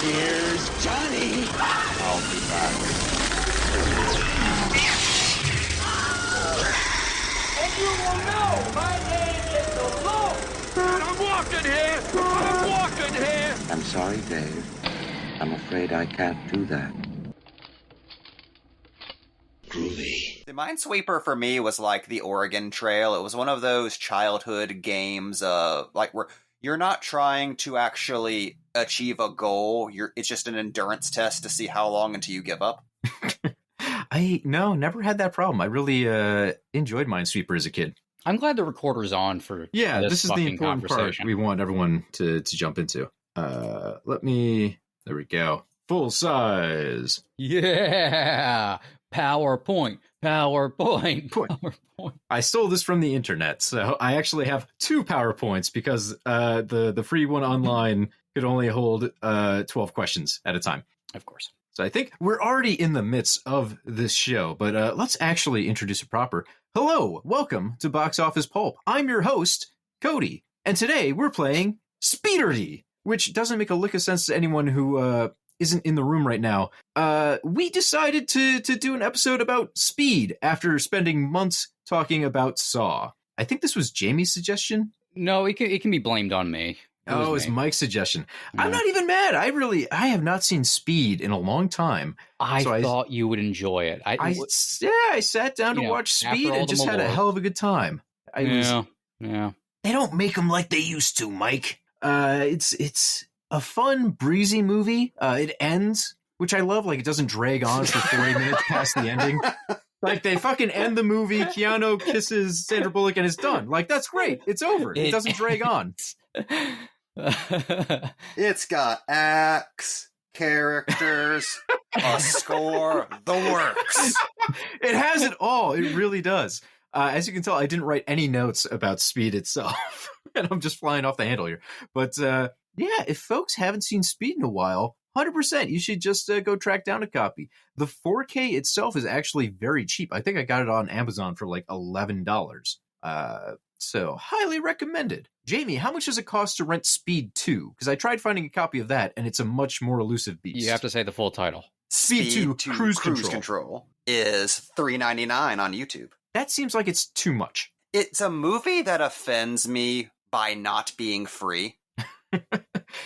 Here's Johnny. I'll be back. And you will know my name is the Lord. I'm walking here. I'm sorry, Dave. I'm afraid I can't do that. Groovy. The Minesweeper for me was like the Oregon Trail. It was one of those childhood games, like where you're not trying to actually achieve a goal. It's just an endurance test to see how long until you give up. Never had that problem. I really enjoyed Minesweeper as a kid. I'm glad the recorder's on for this is the important part we want everyone to jump into. There we go. Full size. Yeah. PowerPoint. I stole this from the internet, so I actually have 2 PowerPoints because the free one online could only hold 12 questions at a time. Of course. So I think we're already in the midst of this show, but let's actually introduce it proper. Hello, welcome to Box Office Pulp. I'm your host, Cody, and today we're playing SPEEDardy, which doesn't make a lick of sense to anyone who isn't in the room right now. We decided to do an episode about speed after spending months talking about Saw. I think this was Jamie's suggestion. No, it can be blamed on me. It's Mike's suggestion. Yeah. I'm not even mad. I have not seen Speed in a long time. I thought you would enjoy it. I sat down to watch Speed and just had a hell of a good time. Yeah. They don't make them like they used to, Mike. It's a fun, breezy movie. It ends, which I love. Like, it doesn't drag on for 40 minutes past the ending. Like, they fucking end the movie, Keanu kisses Sandra Bullock, and it's done. Like, that's great. It's over. It doesn't drag on. It's got acts, characters, a score, the works. It has it all. It really does. As you can tell, I didn't write any notes about Speed itself, and I'm just flying off the handle here. But if folks haven't seen Speed in a while, 100%, you should just go track down a copy. The 4K itself is actually very cheap. I think I got it on Amazon for like $11. So highly recommended. Jamie, how much does it cost to rent Speed 2? Because I tried finding a copy of that, and it's a much more elusive beast. You have to say the full title. Speed 2 Cruise Control is $3.99 on YouTube. That seems like it's too much. It's a movie that offends me by not being free.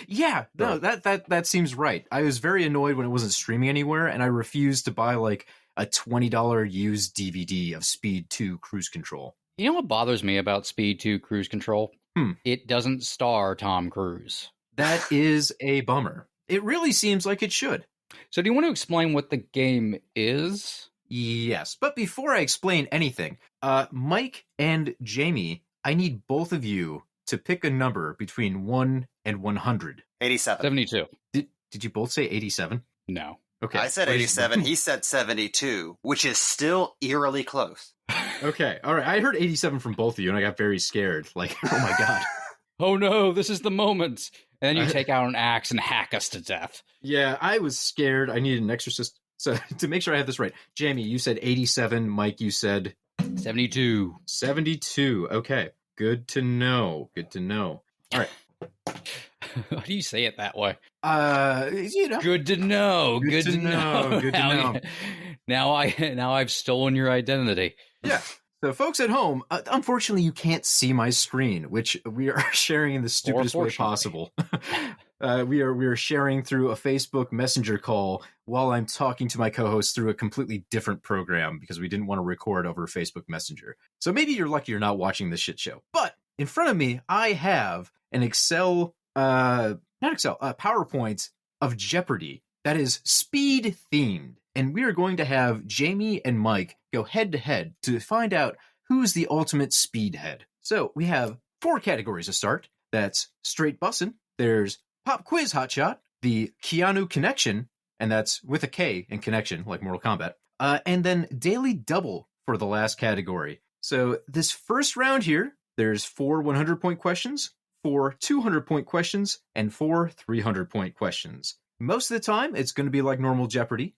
Yeah, no, that seems right. I was very annoyed when it wasn't streaming anywhere, and I refused to buy like a $20 used DVD of Speed 2 Cruise Control. You know what bothers me about Speed 2 Cruise Control? It doesn't star Tom Cruise. That is a bummer. It really seems like it should. So do you want to explain what the game is? Yes, but before I explain anything, Mike and Jamie, I need both of you to pick a number between 1 and 100. 87. 72. Did you both say 87? No. Okay. I said 87. He said 72, which is still eerily close. Okay. All right. I heard 87 from both of you, and I got very scared. Like, oh my God. Oh no, this is the moment. And then you take out an axe and hack us to death. Yeah, I was scared. I needed an exorcist. So to make sure I have this right, Jamie, you said 87. Mike, you said 72. 72. Okay. Good to know. All right. Why do you say it that way? Good to know. Good to know. Now I've stolen your identity. Yeah. So folks at home, unfortunately you can't see my screen, which we are sharing in the stupidest way possible. We are sharing through a Facebook Messenger call while I'm talking to my co-host through a completely different program because we didn't want to record over Facebook Messenger. So maybe you're lucky you're not watching this shit show. But in front of me, I have an PowerPoint of Jeopardy that is speed themed. And we are going to have Jamie and Mike go head to head to find out who's the ultimate speedhead. So we have 4 categories to start. That's straight bussin'. There's pop quiz hotshot, the Keanu connection, and that's with a K in connection, like Mortal Kombat. And then daily double for the last category. So this first round here, there's 4 100-point questions, 4 200-point questions, and 4 300-point questions. Most of the time, it's going to be like normal Jeopardy.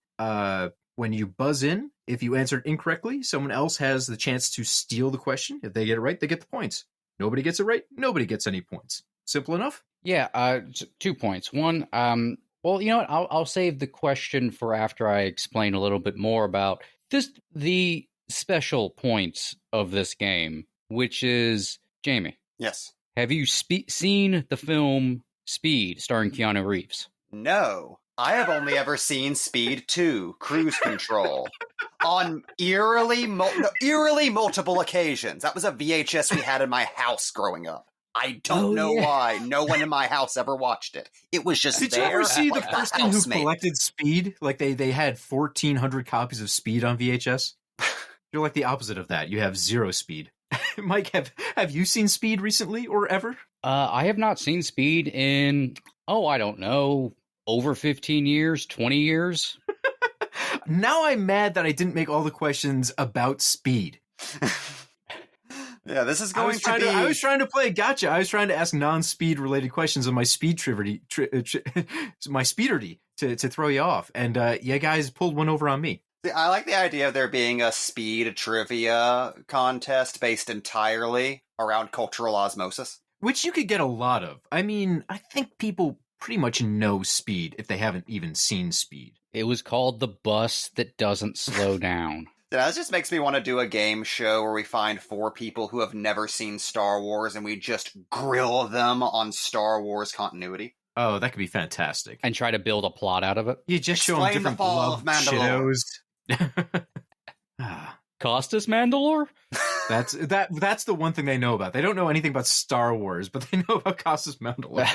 When you buzz in, if you answered incorrectly, someone else has the chance to steal the question. If they get it right, they get the points. Nobody gets it right, nobody gets any points. Simple enough? Yeah, 2 points. One, Well, you know what? I'll save the question for after I explain a little bit more about the special points of this game, which is, Jamie, Yes. have you seen the film Speed starring Keanu Reeves? No. I have only ever seen Speed 2, Cruise Control, on eerily multiple occasions. That was a VHS we had in my house growing up. I don't know why no one in my house ever watched it. It was just Did there. you ever see like the person who housemate. collected Speed? Like they had 1,400 copies of Speed on VHS? You're like the opposite of that. You have 0 Speed. Mike, have you seen Speed recently or ever? I have not seen Speed in, I don't know, over 15 years, 20 years. Now I'm mad that I didn't make all the questions about Speed. Yeah, this is going to be... I was trying to play gotcha. I was trying to ask non-Speed related questions on my Speed my SPEEDardy to throw you off. And you guys pulled one over on me. I like the idea of there being a Speed trivia contest based entirely around cultural osmosis. Which you could get a lot of. I mean, I think people pretty much know Speed if they haven't even seen Speed. It was called The Bus That Doesn't Slow Down. Yeah, this just makes me want to do a game show where we find 4 people who have never seen Star Wars and we just grill them on Star Wars continuity. Oh, that could be fantastic. And try to build a plot out of it. You just show them Explain different the fall love of Mandalore. shitos. Costas Mandalore? That's the one thing they know about. They don't know anything about Star Wars, but they know about Costas Mandalore.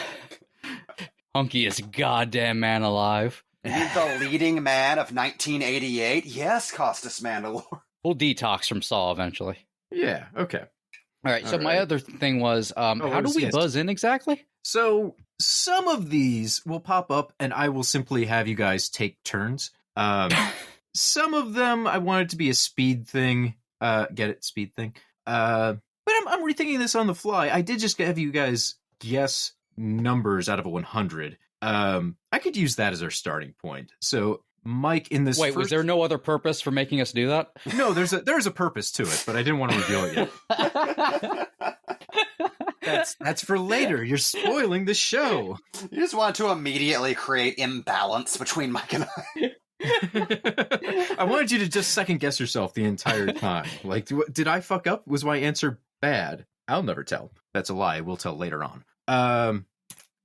Hunkiest goddamn man alive. The leading man of 1988? Yes, Costas Mandalore. We'll detox from Saw eventually. Yeah, okay. All right, so All my right. other thing was, how do we buzz in exactly? So some of these will pop up, and I will simply have you guys take turns. Some of them I want it to be a speed thing. Get it? Speed thing. But I'm rethinking this on the fly. I did just have you guys guess numbers out of a 100. I could use that as our starting point. So, Mike, in this was there no other purpose for making us do that? No, there's a purpose to it, but I didn't want to reveal it yet. That's for later. You're spoiling the show. You just want to immediately create imbalance between Mike and I. I wanted you to just second guess yourself the entire time. Like, did I fuck up? Was my answer bad? I'll never tell. That's a lie. We'll tell later on.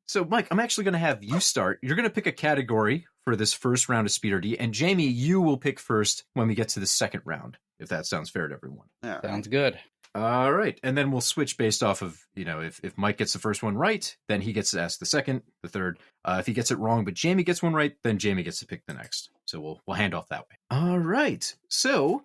So, Mike, I'm actually going to have you start. You're going to pick a category for this first round of SPEEDardy, and Jamie, you will pick first when we get to the second round, if that sounds fair to everyone. Yeah. Sounds good. All right, and then we'll switch based off of, if Mike gets the first one right, then he gets to ask the second, the third. If he gets it wrong, but Jamie gets one right, then Jamie gets to pick the next. So we'll hand off that way. All right, so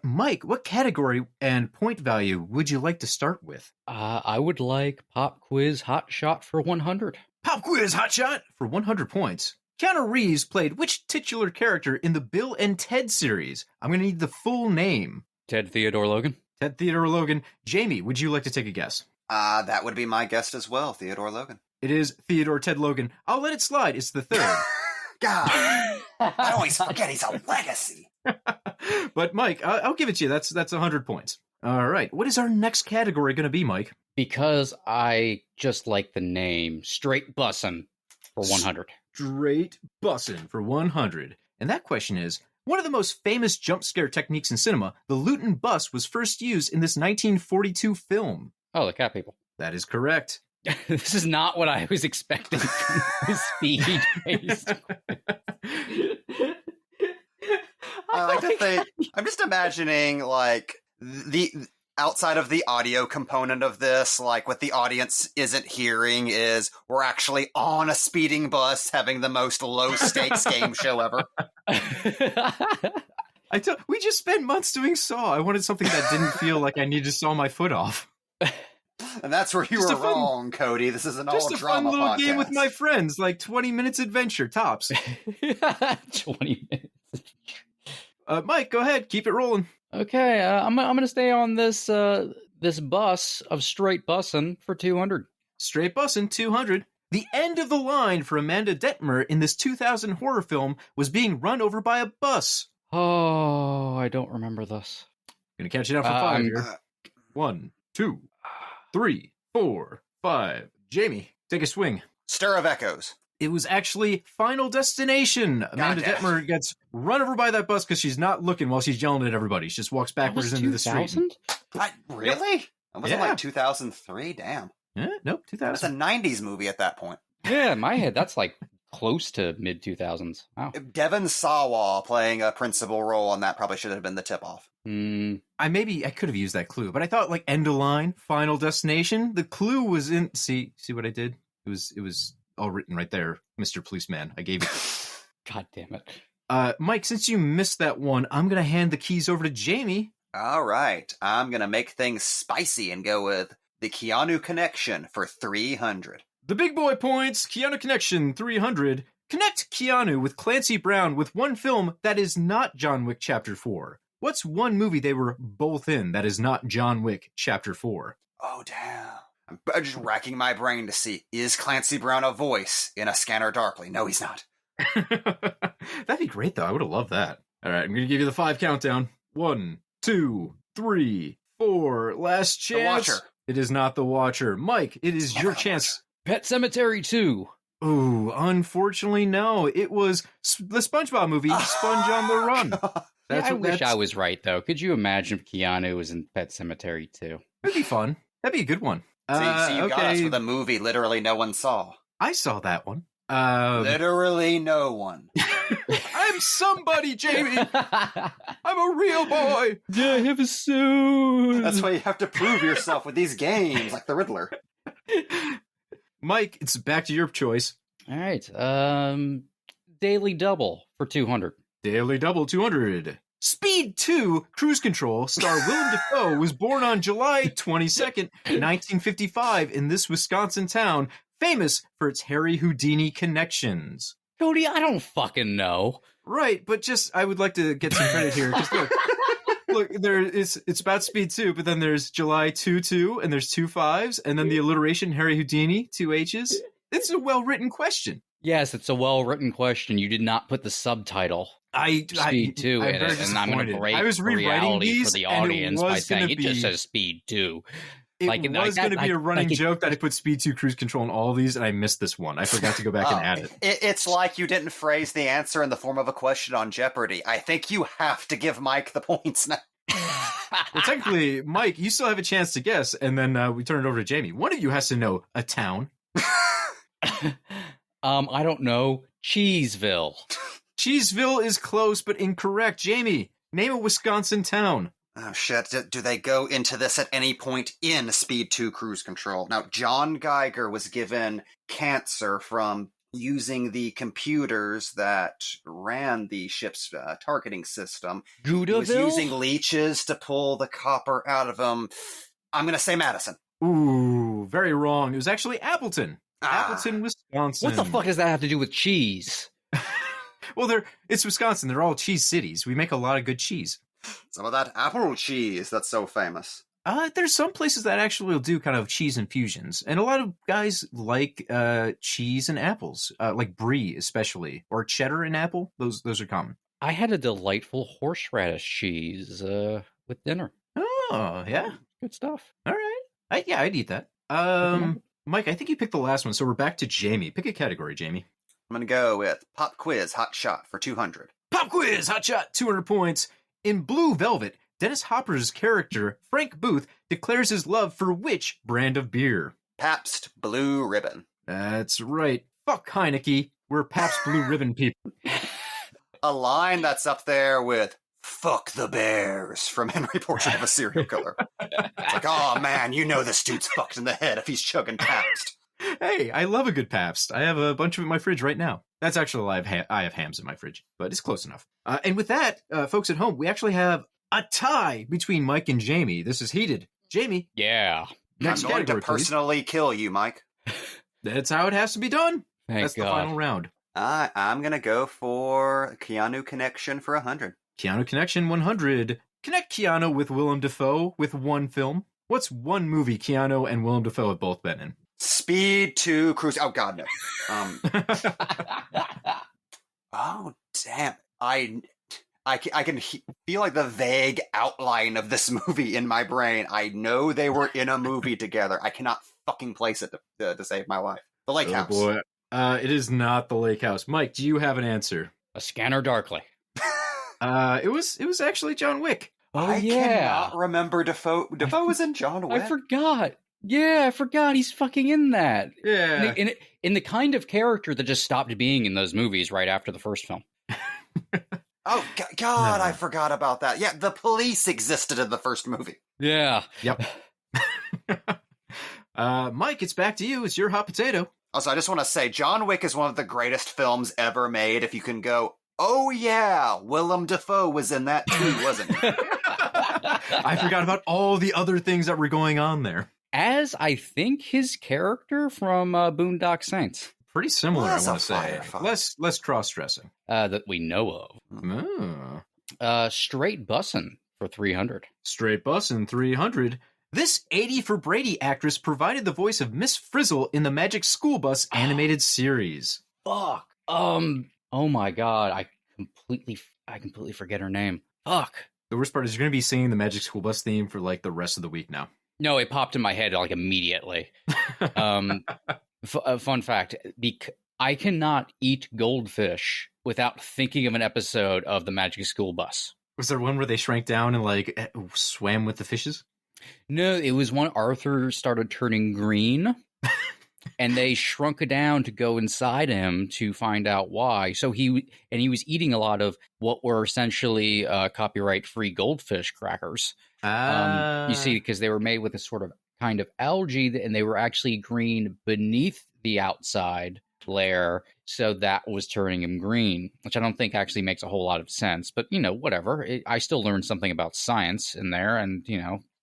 Mike, what category and point value would you like to start with? I would like Pop Quiz Hot Shot for 100. Pop Quiz Hot Shot for 100 points. Keanu Reeves played which titular character in the Bill and Ted series? I'm going to need the full name. Ted Theodore Logan. Ted Theodore Logan. Jamie, would you like to take a guess? That would be my guess as well, Theodore Logan. It is Theodore Ted Logan. I'll let it slide. It's the third. God, I always forget he's a legacy. But Mike, I'll give it to you. That's 100 points. All right. What is our next category going to be, Mike? Because I just like the name, Straight Bussin' for 100. Straight bussin' for 100. And that question is, one of the most famous jump scare techniques in cinema, the Luton bus, was first used in this 1942 film. Oh, the cat people. That is correct. This is not what I was expecting. Speed based. I like to think. I'm just imagining, like, the outside of the audio component of this, like, what the audience isn't hearing is we're actually on a speeding bus having the most low-stakes game show ever. We just spent months doing Saw. I wanted something that didn't feel like I needed to saw my foot off. And that's where you Just were wrong, Cody. This is an all-drama Just a fun little podcast. game with my friends, like 20 minutes adventure, tops. 20 minutes. Mike, go ahead. Keep it rolling. Okay, I'm going to stay on this this bus of straight bussin' for 200. Straight bussin', 200. The end of the line for Amanda Detmer in this 2000 horror film was being run over by a bus. Oh, I don't remember this. Gonna catch it out for 5 here. 1, 2, 3, 4, 5. Jamie, take a swing. Stir of Echoes. It was actually Final Destination. Amanda Detmer gets run over by that bus because she's not looking while she's yelling at everybody. She just walks backwards into the street. Really? It wasn't like 2003? Damn. Yeah, nope, 2000. That's a 90s movie at that point. Yeah, in my head, that's like close to mid-2000s. Wow. Devon Sawa playing a principal role on that probably should have been the tip-off. I could have used that clue, but I thought like end of line, Final Destination. The clue was in. See what I did? It was all written right there, Mr. Policeman. I gave you. God damn it. Mike, since you missed that one, I'm gonna hand the keys over to Jamie. All right, I'm gonna make things spicy and go with the Keanu Connection for 300. The big boy points. Keanu Connection 300. Connect Keanu with Clancy Brown with one film that is not John Wick Chapter 4. What's one movie they were both in that is not John Wick Chapter 4? Oh, damn. I'm just racking my brain to see, is Clancy Brown a voice in A Scanner Darkly? No, he's not. That'd be great, though. I would have loved that. All right, I'm going to give you the 5 countdown. 1, 2, 3, 4. Last chance. The Watcher. It is not The Watcher. Mike, it is your chance. Pet Sematary 2. Ooh, unfortunately, no. It was the SpongeBob movie, Sponge on the Run. I wish I was right, though. Could you imagine if Keanu was in Pet Sematary 2? That'd be fun. That'd be a good one. So you got us with a movie literally no one saw. I saw that one. Literally no one. I'm somebody, Jamie. I'm a real boy. Yeah, I have a suit. That's why you have to prove yourself with these games, like the Riddler. Mike, it's back to your choice. All right. Daily Double for 200. Daily Double 200. Speed 2 Cruise Control star Willem Dafoe was born on July 22nd, 1955 in this Wisconsin town, famous for its Harry Houdini connections. Cody, I don't fucking know. Right, but I would like to get some credit here. Just look, it's about Speed 2, but then there's July 2-2, and there's 2 5s, and then the alliteration Harry Houdini, 2 H's. It's a well-written question. Yes, it's a well-written question. You did not put the subtitle. Speed 2 in it, and I'm going to break reality for the audience by saying it just says Speed 2. It was going to be a running joke that I put Speed 2 Cruise Control in all of these, and I missed this one. I forgot to go back and add it. It's like you didn't phrase the answer in the form of a question on Jeopardy. I think you have to give Mike the points now. Well, technically, Mike, you still have a chance to guess, and then we turn it over to Jamie. One of you has to know a town. I don't know. Cheeseville. Cheeseville is close, but incorrect. Jamie, name a Wisconsin town. Oh, shit. Do they go into this at any point in Speed 2 Cruise Control? Now, John Geiger was given cancer from using the computers that ran the ship's targeting system. Judaville? He was using leeches to pull the copper out of him. I'm going to say Madison. Ooh, very wrong. It was actually Appleton. Appleton, Wisconsin. What the fuck does that have to do with cheese? Well, it's Wisconsin. They're all cheese cities. We make a lot of good cheese. Some of that apple cheese that's so famous. There's some places that actually will do kind of cheese infusions, and a lot of guys like cheese and apples, like brie especially, or cheddar and apple. Those are common. I had a delightful horseradish cheese with dinner. Oh, yeah. Good stuff. All right. I'd eat that. Mike, I think you picked the last one, so we're back to Jamie. Pick a category, Jamie. I'm going to go with Pop Quiz Hot Shot for 200. Pop Quiz Hot Shot, 200 points. In Blue Velvet, Dennis Hopper's character, Frank Booth, declares his love for which brand of beer? Pabst Blue Ribbon. That's right. Fuck Heineke. We're Pabst Blue Ribbon people. A line that's up there with "Fuck the Bears" from Henry Portrait of a Serial Killer. It's like, oh man, you know this dude's fucked in the head if he's chugging Pabst. Hey, I love a good Pabst. I have a bunch of it in my fridge right now. That's actually a lie. I have hams in my fridge, but it's close enough. And with that, folks at home, we actually have a tie between Mike and Jamie. This is heated. Jamie. Yeah. Next I'm going category, to personally kill you, Mike. That's how it has to be done. That's the final round. I'm going to go for Keanu Connection for 100. Keanu Connection 100. Connect Keanu with Willem Dafoe with one film. What's one movie Keanu and Willem Dafoe have both been in? Speed 2 Cruise. Oh, God, no. Oh, damn. I can feel like the vague outline of this movie in my brain. I know they were in a movie together. I cannot fucking place it to save my life. The Lake House. Boy. It is not the lake house. Mike, do you have an answer? A Scanner Darkly. It was actually John Wick. Oh, I yeah. cannot remember Defoe. Defoe was in John Wick. I forgot. Yeah, I forgot he's fucking in that. Yeah. In the kind of character that just stopped being in those movies right after the first film. Oh, God, No. I forgot about that. Yeah, the police existed in the first movie. Yeah. Yep. Mike, it's back to you. It's your hot potato. Also, I just want to say, John Wick is one of the greatest films ever made. If you can go, oh yeah, Willem Dafoe was in that too, wasn't he? I forgot about all the other things that were going on there. As I think his character from Boondock Saints. Pretty similar, Less I want to a say. firefight. Less cross-dressing. That we know Oh. of. Straight Bussin' for 300. Straight Bussin' 300. This 80 for Brady actress provided the voice of Miss Frizzle in the Magic School Bus animated series. Fuck. Oh my god, I completely forget her name. Fuck. The worst part is you're going to be singing the Magic School Bus theme for like the rest of the week now. No, it popped in my head like immediately. Fun fact, I cannot eat goldfish without thinking of an episode of the Magic School Bus. Was there one where they shrank down and like swam with the fishes? No, it was one Arthur started turning green. And they shrunk it down to go inside him to find out why. So he was eating a lot of what were essentially copyright-free goldfish crackers. You see, because they were made with a sort of kind of algae, and they were actually green beneath the outside layer. So that was turning him green, which I don't think actually makes a whole lot of sense. But, whatever. I still learned something about science in there, and,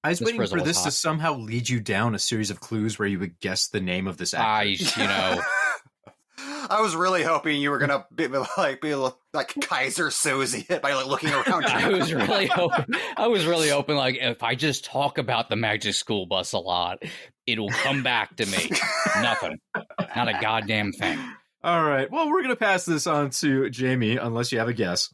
I was Miss waiting Frizzle for was this to hot. somehow lead you down a series of clues where you would guess the name of this actor. I was really hoping you were gonna be like Kaiser Soze it by like looking around. I was really hoping, like, if I just talk about the Magic School Bus a lot, it'll come back to me. Nothing. Not a goddamn thing. All right. Well, we're going to pass this on to Jamie, unless you have a guess.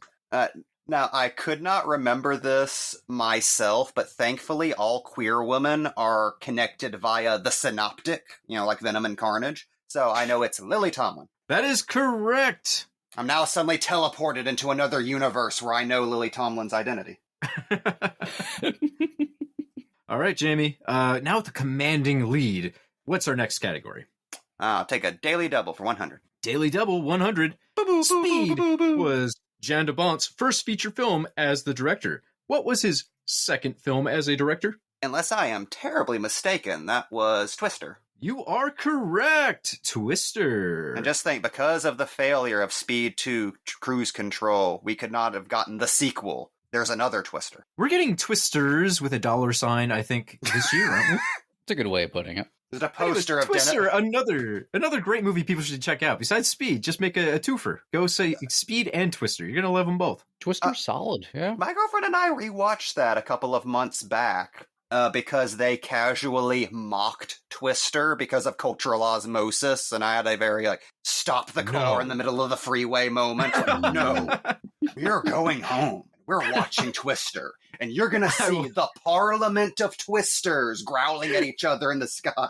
Now, I could not remember this myself, but thankfully all queer women are connected via the synoptic, like Venom and Carnage. So I know it's Lily Tomlin. That is correct. I'm now suddenly teleported into another universe where I know Lily Tomlin's identity. All right, Jamie. Now with the commanding lead, what's our next category? I'll take a daily double for 100. Daily Double 100. Speed was Jan de Bont's first feature film as the director. What was his second film as a director? Unless I am terribly mistaken, that was Twister. You are correct. Twister. And just think, because of the failure of Speed 2 Cruise Control, we could not have gotten the sequel. There's another Twister. We're getting Twisters with a $sign, I think, this year, aren't we? It's a good way of putting it. There's a poster of Twister, another great movie people should check out. Besides Speed, just make a twofer. Go say Speed and Twister. You're going to love them both. Twister's solid, yeah. My girlfriend and I rewatched that a couple of months back because they casually mocked Twister because of cultural osmosis, and I had a very, stop the car in the middle of the freeway moment. No, we're going home. We're watching Twister, and you're going to see the Parliament of Twisters growling at each other in the sky,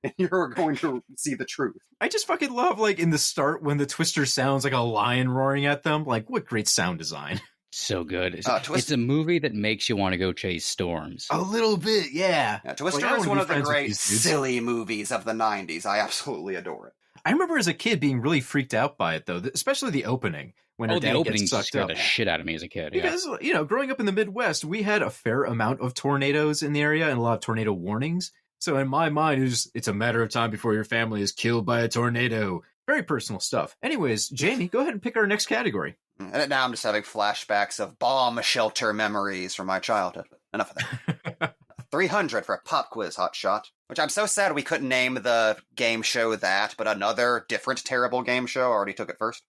and you're going to see the truth. I just fucking love, in the start when the Twister sounds like a lion roaring at them. What great sound design. So good. It's a movie that makes you want to go chase storms. A little bit, yeah. Twister is one of the great silly movies of the 90s. I absolutely adore it. I remember as a kid being really freaked out by it, though, especially the opening. When her the dad opening gets sucked scared up. the shit out of me as a kid. Because, growing up in the Midwest, we had a fair amount of tornadoes in the area and a lot of tornado warnings. So in my mind, it's a matter of time before your family is killed by a tornado. Very personal stuff. Anyways, Jamie, go ahead and pick our next category. And now I'm just having flashbacks of bomb shelter memories from my childhood. Enough of that. 300 for a pop quiz, hotshot. Which I'm so sad we couldn't name the game show that, but another different terrible game show already took it first.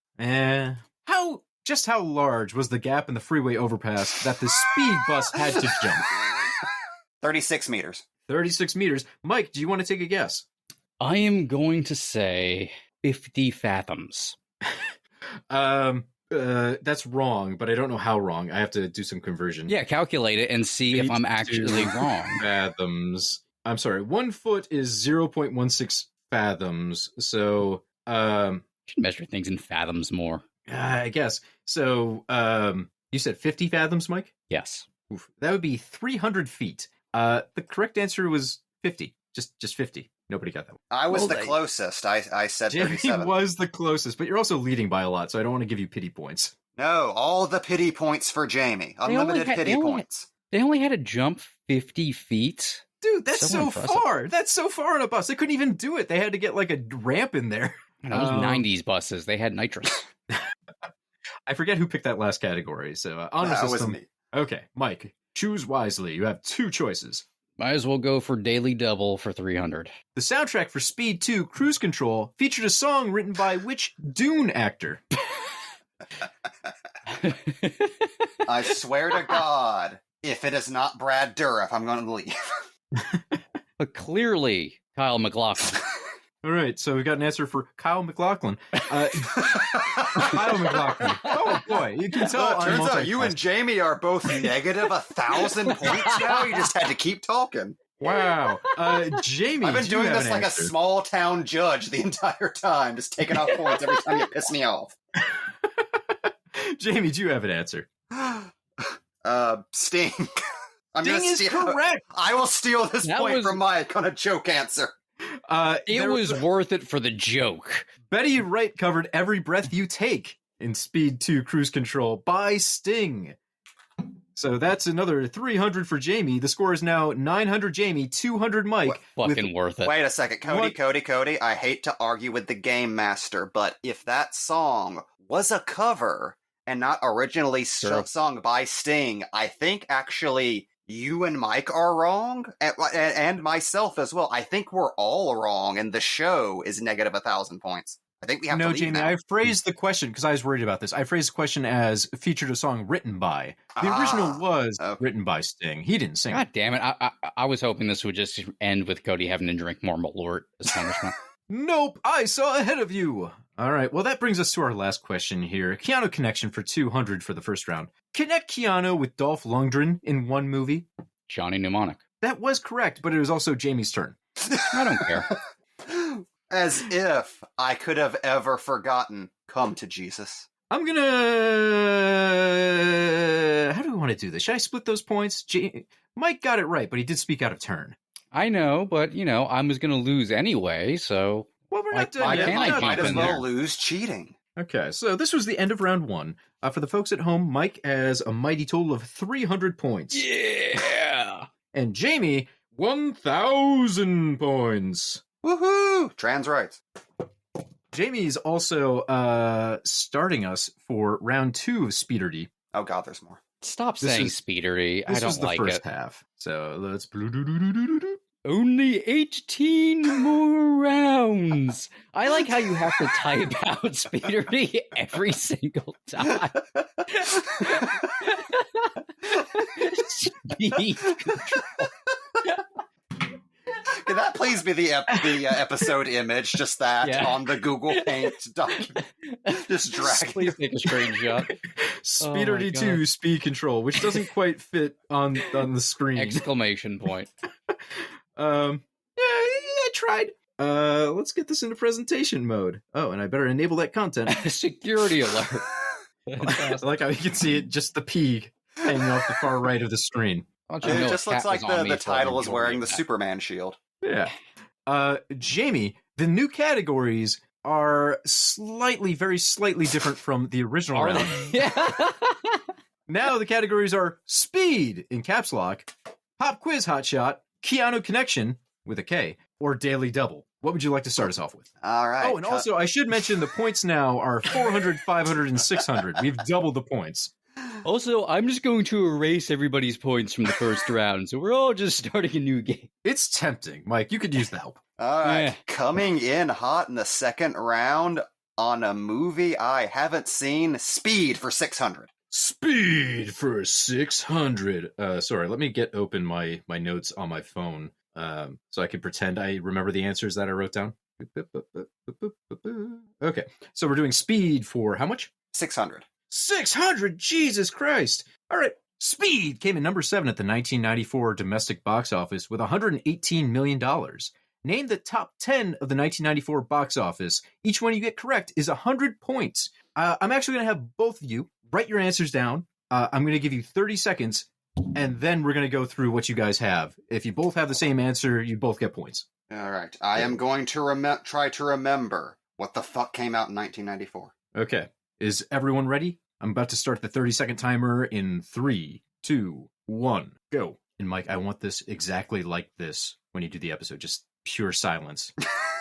How large was the gap in the freeway overpass that the speed bus had to jump? 36 meters. 36 meters. Mike, do you want to take a guess? I am going to say 50 fathoms. That's wrong, but I don't know how wrong. I have to do some conversion. Yeah, calculate it and see if I'm actually wrong. Fathoms. I'm sorry. 1 foot is 0.16 fathoms. So Should measure things in fathoms more. I guess. So, you said 50 fathoms, Mike? Yes. Oof, that would be 300 feet. The correct answer was 50. Just 50. Nobody got that one. I was the closest. I said Jamie 37. was the closest, but you're also leading by a lot, so I don't want to give you pity points. No, all the pity points for Jamie. Unlimited pity points. They only had to jump 50 feet. Dude, that's so impressive. far. That's so far on a bus. They couldn't even do it. They had to get like a ramp in there. Those 90s buses, they had nitrous. I forget who picked that last category. So honor That system. was me. Okay, Mike, choose wisely. You have two choices. Might as well go for Daily Double for 300. The soundtrack for Speed 2 Cruise Control featured a song written by which Dune actor? I swear to God, if it is not Brad Dourif, I'm going to leave. But clearly, Kyle MacLachlan. All right, so we got an answer for Kyle MacLachlan. Kyle MacLachlan. Oh boy, you can tell. I'm Turns out you and multitasking. Jamie are both negative 1,000 points now. You just had to keep talking. Wow, Jamie. I've been do you doing have this an like answer? a small town judge the entire time, just taking off points every time you piss me off. Jamie, do you have an answer? Sting. Sting is correct. I will steal this That point was- from Mike on a joke answer. It was worth it for the joke. Betty Wright covered Every Breath You Take in Speed 2 Cruise Control by Sting. So that's another 300 for Jamie. The score is now 900 Jamie, 200 Mike. Fucking worth it. Wait a second. What? Cody, I hate to argue with the game master, but if that song was a cover and not originally Sure. sung by Sting, I think actually you and Mike are wrong, and myself as well. I think we're all wrong, and the show is negative 1,000 points. I think we have to No, leave Jamie, now. I phrased the question because I was worried about this. I phrased the question as featured a song written by. The original was okay. written by Sting. He didn't sing it. God damn it. I was hoping this would just end with Cody having to drink more Malort as punishment. Nope, I saw ahead of you. All right, well, that brings us to our last question here. Keanu connection for 200 for the first round. Connect Keanu with Dolph Lundgren in one movie. Johnny Mnemonic. That was correct, but it was also Jamie's turn. I don't care. As if I could have ever forgotten. Come to Jesus. I'm gonna... How do we want to do this? Should I split those points? Mike got it right, but he did speak out of turn. I know, but, I was going to lose anyway, so... Well, we're not done Why yet. can't We're I not jump Might done as in yet. well there? lose cheating. Okay, so this was the end of round one. For the folks at home, Mike has a mighty total of 300 points. Yeah! And Jamie, 1,000 points. Woohoo! Trans rights. Jamie's also starting us for round two of SPEEDardy. Oh God, there's more. Stop This saying is- Speederty. I This was don't the like first it. half. So let's... Only 18 more rounds. I like how you have to type out Speederty every single time. Speed control. Can that please be the episode image? Just that Yeah. on the Google Paint document. Just drag it. Please take a screenshot. SPEEDardy God. 2 speed control, which doesn't quite fit on the screen. Exclamation point. Yeah, I tried. Let's get this into presentation mode. Oh, and I better enable that content. Security alert. I like how you can see it, just the P hanging off the far right of the screen. Why don't you It know just a looks cat like was on me the for title is majority wearing of the that. Superman shield. Yeah. Jamie, the new categories are very slightly different from the original Are round. they? Yeah. Now the categories are Speed in caps lock, Pop Quiz Hot Shot, Keanu Connection with a K, or Daily Double. What would you like to start us off with? All right. Oh, and also I should mention the points now are 400, 500, and 600. We've doubled the points. Also, I'm just going to erase everybody's points from the first round, so we're all just starting a new game. It's tempting. Mike, you could use the help. All right. Yeah. Coming in hot in the second round on a movie I haven't seen, Speed for 600. Speed for 600. Sorry, let me get open my notes on my phone so I can pretend I remember the answers that I wrote down. Okay, so we're doing Speed for how much? 600. 600! Jesus Christ! All right, Speed came in number 7 at the 1994 domestic box office with $118 million. name the top 10 of the 1994 box office. Each one you get correct is 100 points. I'm actually going to have both of you write your answers down. I'm going to give you 30 seconds, and then we're going to go through what you guys have. If you both have the same answer, you both get points. All right. I am going to try to remember what the fuck came out in 1994. Okay. Is everyone ready? I'm about to start the 30-second timer in 3, 2, 1, go. And Mike, I want this exactly like this when you do the episode. Just pure silence.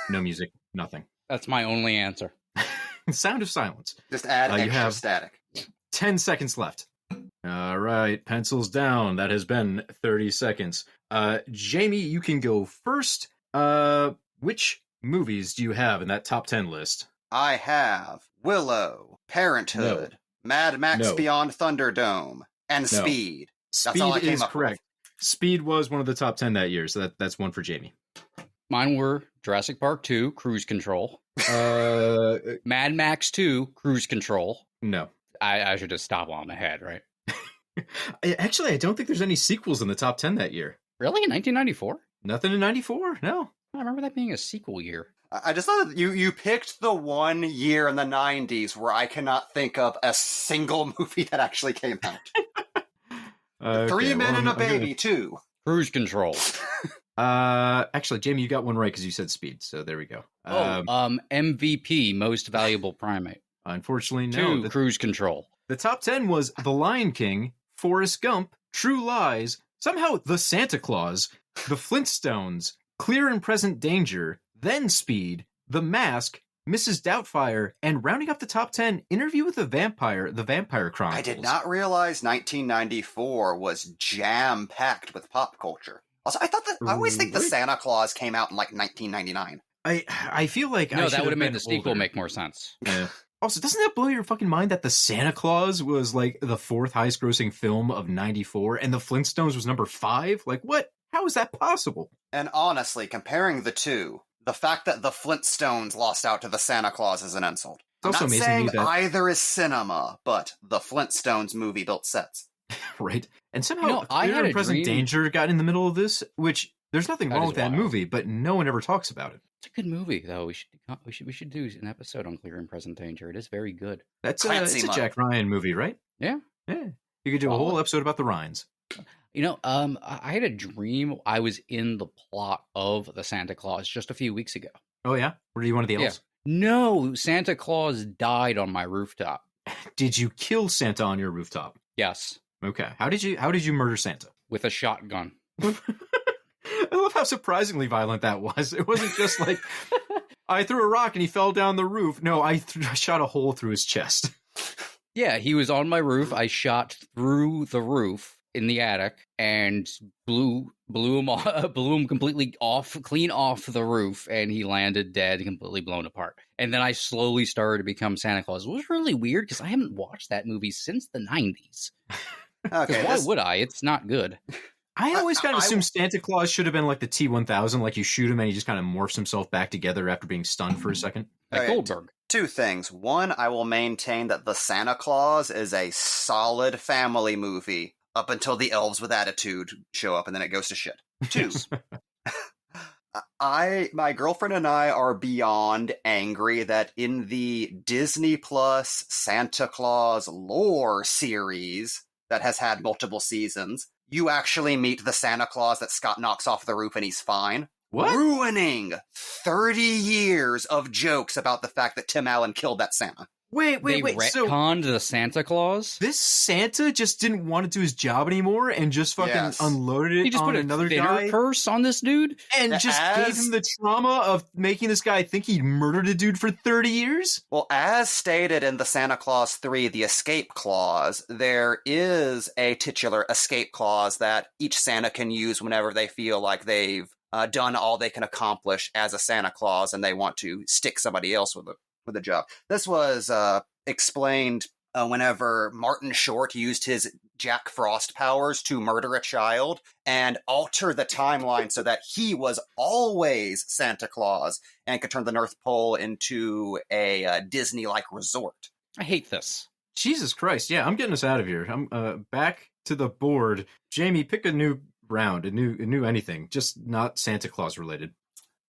No music, nothing. That's my only answer. Sound of silence. Just add extra you have static. 10 seconds left. All right, pencils down. That has been 30 seconds. Jamie, you can go first. Which movies do you have in that top 10 list? I have Willow, Parenthood, Mad Max Beyond Thunderdome, and Speed. That's all I Speed came is up correct. Speed was one of the top 10 that year, so that's one for Jamie. Mine were Jurassic Park 2, Cruise Control. Mad Max 2, Cruise Control. No. I should just stop on the head, right? Actually, I don't think there's any sequels in the top 10 that year. Really? In 1994? Nothing in 94? No. I remember that being a sequel year. I just thought that you picked the one year in the 90s where I cannot think of a single movie that actually came out. Okay, 3 Men and a Baby, too. Cruise Control. Actually, Jamie, you got one right because you said Speed, so there we go. MVP, Most Valuable Primate. Unfortunately, no. 2, Cruise Control. The top 10 was The Lion King, Forrest Gump, True Lies, somehow The Santa Claus, The Flintstones, Clear and Present Danger, then Speed, The Mask, Mrs. Doubtfire, and rounding up the top 10, Interview with the Vampire Chronicles. I did not realize 1994 was jam-packed with pop culture. Also, I always think The Santa Claus came out in like 1999. I feel like that would have made the sequel make more sense. Yeah. Also, doesn't that blow your fucking mind that The Santa Claus was like the 4th highest grossing film of 94 and The Flintstones was number 5? Like, what? How is that possible? And honestly, comparing the two, the fact that The Flintstones lost out to The Santa Claus is an insult. I'm also not amazing saying that either is cinema, but The Flintstones movie built sets. Right. And somehow I Clear had and a Present dream. Danger got in the middle of this, which there's nothing That wrong is with that wild. movie, but no one ever talks about it. It's a good movie, though. We should do an episode on Clear and Present Danger. It is very good. That's Clancy it's a mode. Jack Ryan movie, right? Yeah. Yeah. You could do a whole episode about the Ryans. I had a dream I was in the plot of The Santa Claus just a few weeks ago. Oh yeah? Were you one of the elves? No, Santa Claus died on my rooftop. Did you kill Santa on your rooftop? Yes, Okay. How did you murder Santa? with a shotgun. I love how surprisingly violent that was. It wasn't just like I threw a rock and he fell down the roof. No, I shot a hole through his chest. Yeah, he was on my roof. I shot through the roof in the attic and blew him completely clean off the roof, and he landed dead, completely blown apart. And then I slowly started to become Santa Claus. It was really weird because I haven't watched that movie since the 90s. Okay, Why would I? It's not good. I always kind of assumed Santa Claus should have been like the T-1000, like you shoot him and he just kind of morphs himself back together after being stunned for a second. Like Okay. Goldberg. Two things. One, I will maintain that The Santa Claus is a solid family movie up until the elves with attitude show up and then it goes to shit. Two, my girlfriend and I are beyond angry that in the Disney Plus Santa Claus lore series that has had multiple seasons, you actually meet the Santa Claus that Scott knocks off the roof and he's fine. What? Ruining 30 years of jokes about the fact that Tim Allen killed that Santa. Wait. They So retconned the Santa Claus? this Santa just didn't want to do his job anymore and just fucking Yes. unloaded it He just on put a another thinner guy curse on this dude? and just gave him the trauma of making this guy think he'd murdered a dude for 30 years? Well, as stated in the Santa Claus 3, the escape clause, there is a titular escape clause that each Santa can use whenever they feel like they've done all they can accomplish as a Santa Claus and they want to stick somebody else with a job. This was explained whenever Martin Short used his Jack Frost powers to murder a child and alter the timeline so that he was always Santa Claus and could turn the North Pole into a Disney-like resort. I hate this. Jesus Christ. Yeah, I'm getting us out of here. I'm back to the board. Jamie, pick a new round, a new anything, just not Santa Claus related.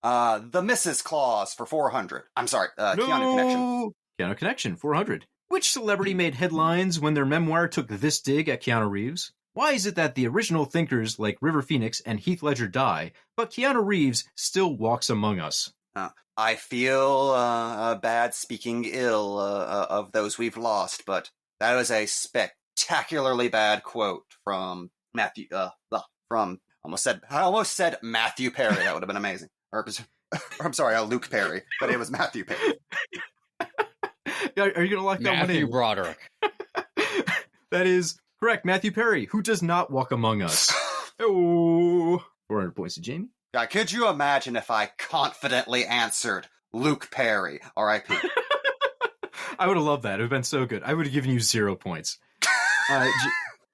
The Mrs. Claus for 400. I'm sorry, Keanu Connection. Keanu Connection, 400. Which celebrity made headlines when their memoir took this dig at Keanu Reeves? Why is it that the original thinkers like River Phoenix and Heath Ledger die, but Keanu Reeves still walks among us? I feel bad speaking ill of those we've lost, but that was a spectacularly bad quote from Matthew. I almost said Matthew Perry. That would have been amazing. Or I'm sorry, Luke Perry, but it was Matthew Perry. Are you gonna lock that one in? Matthew Broderick. That is correct. Matthew Perry, who does not walk among us. Oh, 400 points to Jamie. God, could you imagine if I confidently answered Luke Perry, R.I.P.? I would have loved that. It would have been so good. I would have given you 0 points.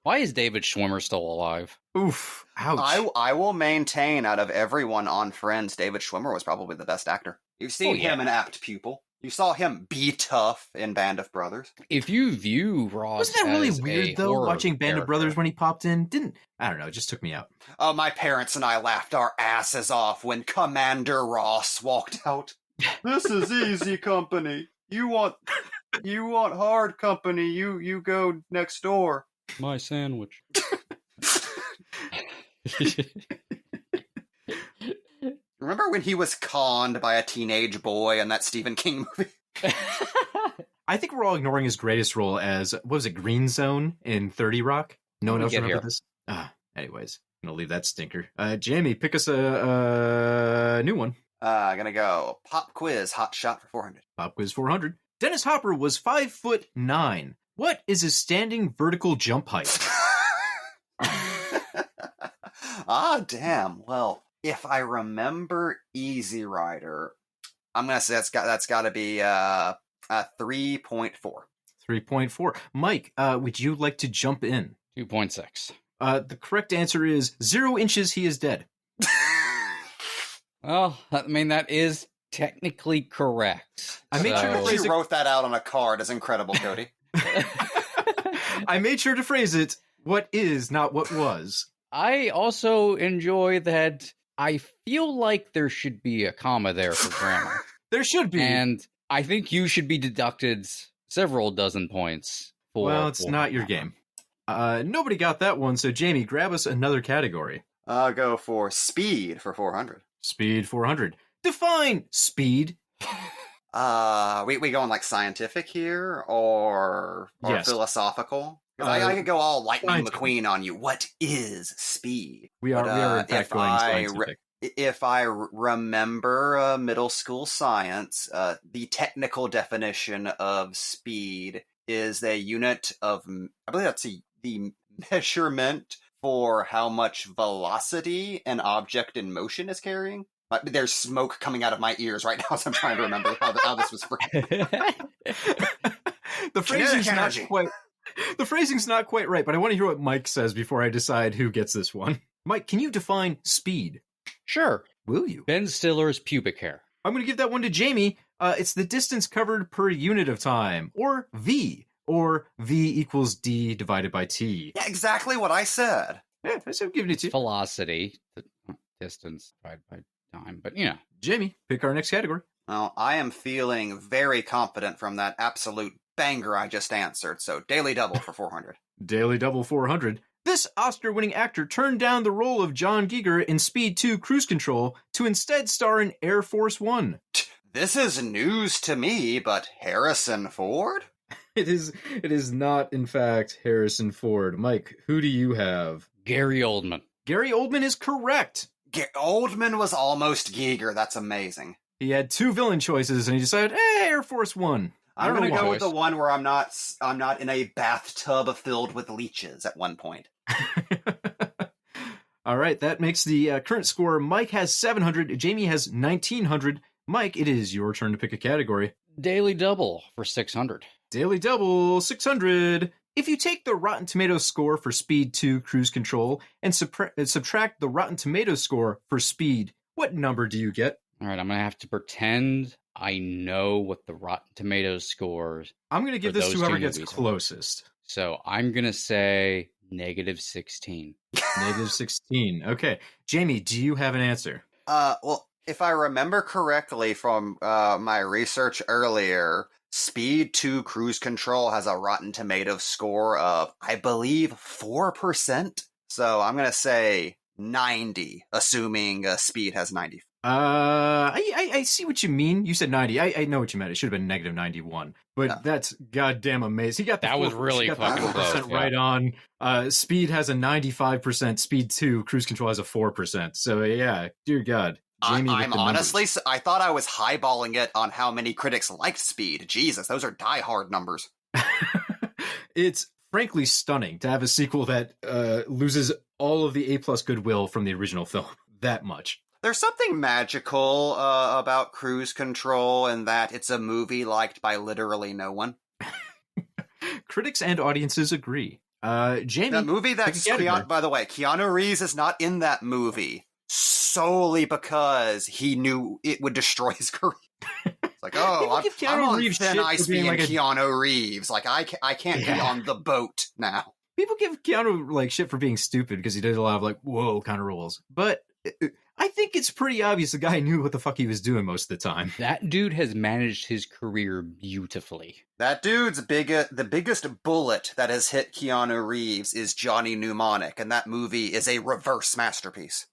Why is David Schwimmer still alive? Oof. Ouch. I will maintain out of everyone on Friends, David Schwimmer was probably the best actor. You've seen him in Apt Pupil. You saw him be tough in Band of Brothers. If you view Ross Wasn't that really as weird, a though, horror watching Band character, of Brothers when he popped in? I don't know, it just took me out. Oh, my parents and I laughed our asses off when Commander Ross walked out. This is easy company. You want hard company, you go next door. My sandwich. Remember when he was conned by a teenage boy in that Stephen King movie? I think we're all ignoring his greatest role as, what was it, Green Zone in 30 Rock? No one else remember this? Anyways, I'm going to leave that stinker. Jamie, pick us a new one. Gonna go pop quiz, hot shot for 400. Pop quiz 400. Dennis Hopper was 5'9". What is his standing vertical jump height? Damn. Well, if I remember Easy Rider, I'm gonna say that's got to be 3.4. 3.4. Mike, would you like to jump in? 2.6. The correct answer is 0 inches. He is dead. Well, I mean, that is technically correct. I made sure to phrase You wrote that out on a card is incredible, Cody. I made sure to phrase it. What is, not what was. I also enjoy that I feel like there should be a comma there for grammar. There should be. And I think you should be deducted several dozen points for... Well, it's not your game. Nobody got that one, so Jamie, grab us another category. I'll go for speed for 400. Speed 400. Define speed. We going like scientific here or yes. Philosophical? Because I could go all Lightning scientific. McQueen on you. What is speed? We are in fact going scientific. If I remember middle school science, the technical definition of speed is a unit of, I believe that's the measurement for how much velocity an object in motion is carrying. There's smoke coming out of my ears right now, so I'm trying to remember how this was phrased. The phrasing's not quite right, but I want to hear what Mike says before I decide who gets this one. Mike, can you define speed? Sure. Will you? Ben Stiller's pubic hair. I'm going to give that one to Jamie. It's the distance covered per unit of time, or V equals D divided by T. Yeah, exactly what I said. Yeah, I said giving it to you. Velocity, the distance divided by time, but Jamie, pick our next category. Well, I am feeling very confident from that absolute banger I just answered, so Daily Double for 400. Daily Double 400. This Oscar-winning actor turned down the role of John Giger in Speed 2 Cruise Control to instead star in Air Force One. This is news to me, but Harrison Ford? It is not, in fact, Harrison Ford. Mike, who do you have? Gary Oldman. Gary Oldman is correct. Oldman was almost Giger. That's amazing. He had 2 villain choices, and he decided, Air Force One. I'm going to go with the one where I'm not in a bathtub filled with leeches at one point. All right, that makes the current score. Mike has 700. Jamie has 1,900. Mike, it is your turn to pick a category. Daily Double for 600. Daily Double 600. If you take the Rotten Tomatoes score for Speed 2 Cruise Control and subtract the Rotten Tomatoes score for Speed, what number do you get? All right, I'm going to have to pretend I know what the Rotten Tomatoes scores. I'm going to give this to whoever gets closest. So I'm going to say -16. -16. Okay. Jamie, do you have an answer? Well, if I remember correctly from my research earlier, Speed 2 Cruise Control has a Rotten Tomatoes score of, I believe, 4%. So I'm going to say 90, assuming Speed has 90. I see what you mean. You said 90. I know what you meant. It should have been negative 91. But that's goddamn amazing. He got That was really fucking close. Right on. Speed has a 95%. Speed 2 Cruise Control has a 4%. So yeah, dear God. Jamie, I'm honestly, I thought I was highballing it on how many critics liked Speed. Jesus, those are diehard numbers. It's frankly stunning to have a sequel that loses all of the A+ goodwill from the original film that much. There's something magical about Cruise Control in that it's a movie liked by literally no one. Critics and audiences agree. Jamie, the movie that's by the way, Keanu Reeves is not in that movie solely because he knew it would destroy his career. It's like, oh, I'm on thin ice being Keanu Reeves. Like, I can't be on the boat now. People give Keanu like shit for being stupid because he did a lot of like whoa kind of roles, but I think it's pretty obvious the guy knew what the fuck he was doing most of the time. That dude has managed his career beautifully. That dude's the biggest bullet that has hit Keanu Reeves is Johnny Mnemonic, and that movie is a reverse masterpiece.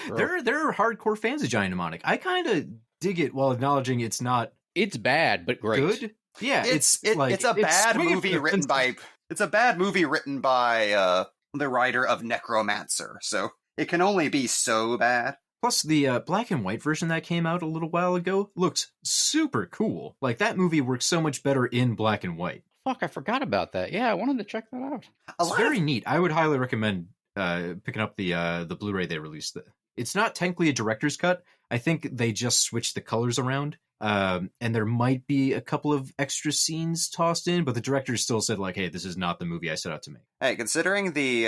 There are hardcore fans of Johnny Mnemonic. I kind of dig it while acknowledging it's not. It's bad, but great. Good. Yeah, it's a bad movie written by. It's a bad movie written by the writer of Necromancer, so it can only be so bad. Plus, the black and white version that came out a little while ago looks super cool. Like, that movie works so much better in black and white. Fuck, I forgot about that. Yeah, I wanted to check that out. It's very neat. I would highly recommend picking up the Blu-ray they released. It's not technically a director's cut. I think they just switched the colors around. And there might be a couple of extra scenes tossed in, but the director still said, like, hey, this is not the movie I set out to make. Hey, considering the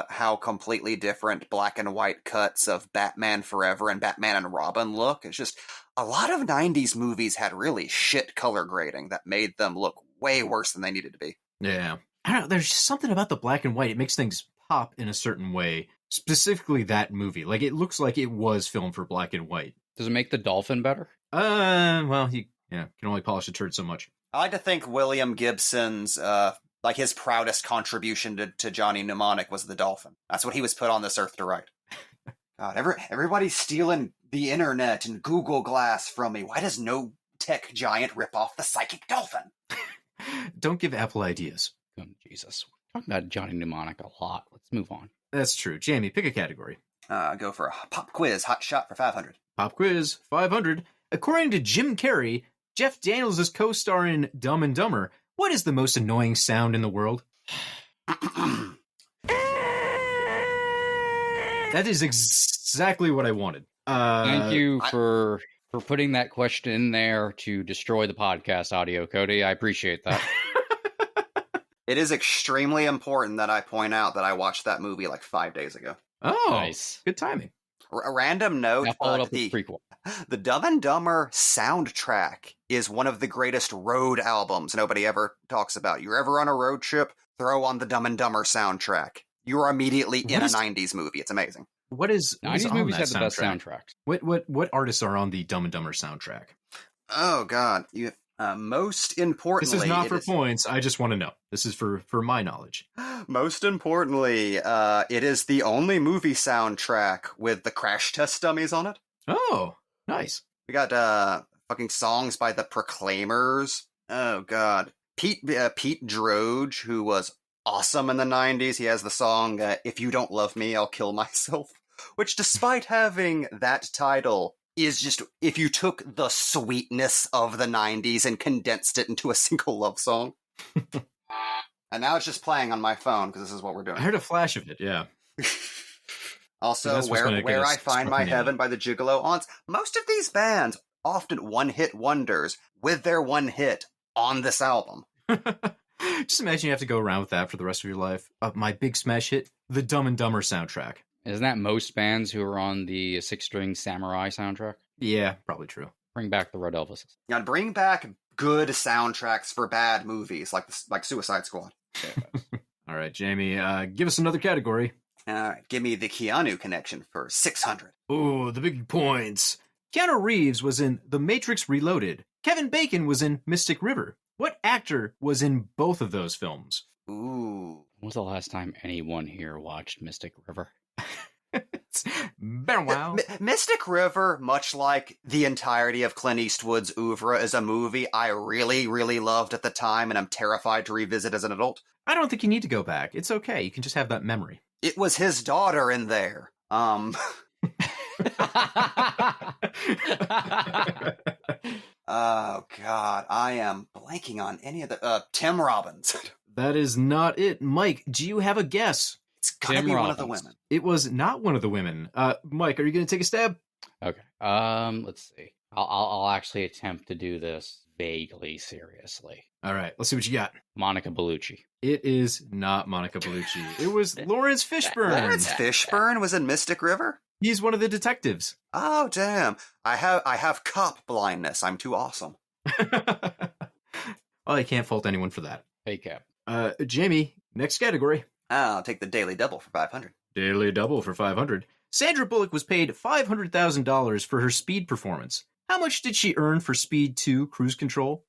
how completely different black and white cuts of Batman Forever and Batman and Robin look, it's just a lot of 90s movies had really shit color grading that made them look way worse than they needed to be. Yeah. I don't know, there's just something about the black and white. It makes things pop in a certain way. Specifically that movie. Like, it looks like it was filmed for black and white. Does it make the dolphin better? Well, he can only polish a turd so much. I like to think William Gibson's, like his proudest contribution to Johnny Mnemonic was the dolphin. That's what he was put on this earth to write. God, everybody's stealing the internet and Google Glass from me. Why does no tech giant rip off the psychic dolphin? Don't give Apple ideas. Oh, Jesus. We're talking about Johnny Mnemonic a lot. Let's move on. That's true. Jamie, pick a category. Go for a pop quiz, hot shot for 500. Pop quiz, 500. According to Jim Carrey, Jeff Daniels is co-star in Dumb and Dumber. What is the most annoying sound in the world? That is exactly what I wanted. Thank you for putting that question in there to destroy the podcast audio, Cody. I appreciate that. It is extremely important that I point out that I watched that movie like 5 days ago. Oh, nice. Good timing. A random note, the Dumb and Dumber soundtrack is one of the greatest road albums nobody ever talks about. You're ever on a road trip, throw on the Dumb and Dumber soundtrack. You're immediately in a 90s movie. It's amazing. What is 90s movies have the best soundtracks. What artists are on the Dumb and Dumber soundtrack? Oh, God. Most importantly... This is not for points. I just want to know. This is for my knowledge. Most importantly, it is the only movie soundtrack with the Crash Test Dummies on it. Oh, nice. We got fucking songs by the Proclaimers. Oh, God. Pete Droge, who was awesome in the 90s. He has the song, If You Don't Love Me, I'll Kill Myself. Which, despite having that title... is just, if you took the sweetness of the 90s and condensed it into a single love song. And now it's just playing on my phone, because this is what we're doing. I heard a flash of it, yeah. Also, Where I Find My Heaven by the Gigolo Aunts. Most of these bands, often one-hit wonders, with their one hit on this album. Just imagine you have to go around with that for the rest of your life. My big smash hit, the Dumb and Dumber soundtrack. Isn't that most bands who are on the Six-String Samurai soundtrack? Yeah, probably true. Bring back the Red Elvis. Yeah, bring back good soundtracks for bad movies, like Suicide Squad. All right, Jamie, give us another category. All right, give me the Keanu connection for 600. Oh, the big points. Keanu Reeves was in The Matrix Reloaded. Kevin Bacon was in Mystic River. What actor was in both of those films? Ooh. When was the last time anyone here watched Mystic River? It's been a while. Mystic River, much like the entirety of Clint Eastwood's oeuvre, is a movie I really, really loved at the time, and I'm terrified to revisit as an adult. I don't think you need to go back. It's okay. You can just have that memory. It was his daughter in there. Oh, God. I am blanking on any of the... Tim Robbins. That is not it. Mike, do you have a guess? It's gotta Tim be one Robbins. of the women. It was not one of the women. Mike, are you going to take a stab? Okay. Let's see. I'll actually attempt to do this vaguely seriously. All right, let's see what you got. Monica Bellucci. It is not Monica Bellucci. It was Lawrence Fishburne. Lawrence Fishburne was in Mystic River? He's one of the detectives. Oh, damn. I have cop blindness. I'm too awesome. Well, I can't fault anyone for that. Hey, Cap. Jamie, next category. I'll take the Daily Double for 500. Daily double for 500. Sandra Bullock was paid $500,000 for her Speed performance. How much did she earn for Speed 2 Cruise Control?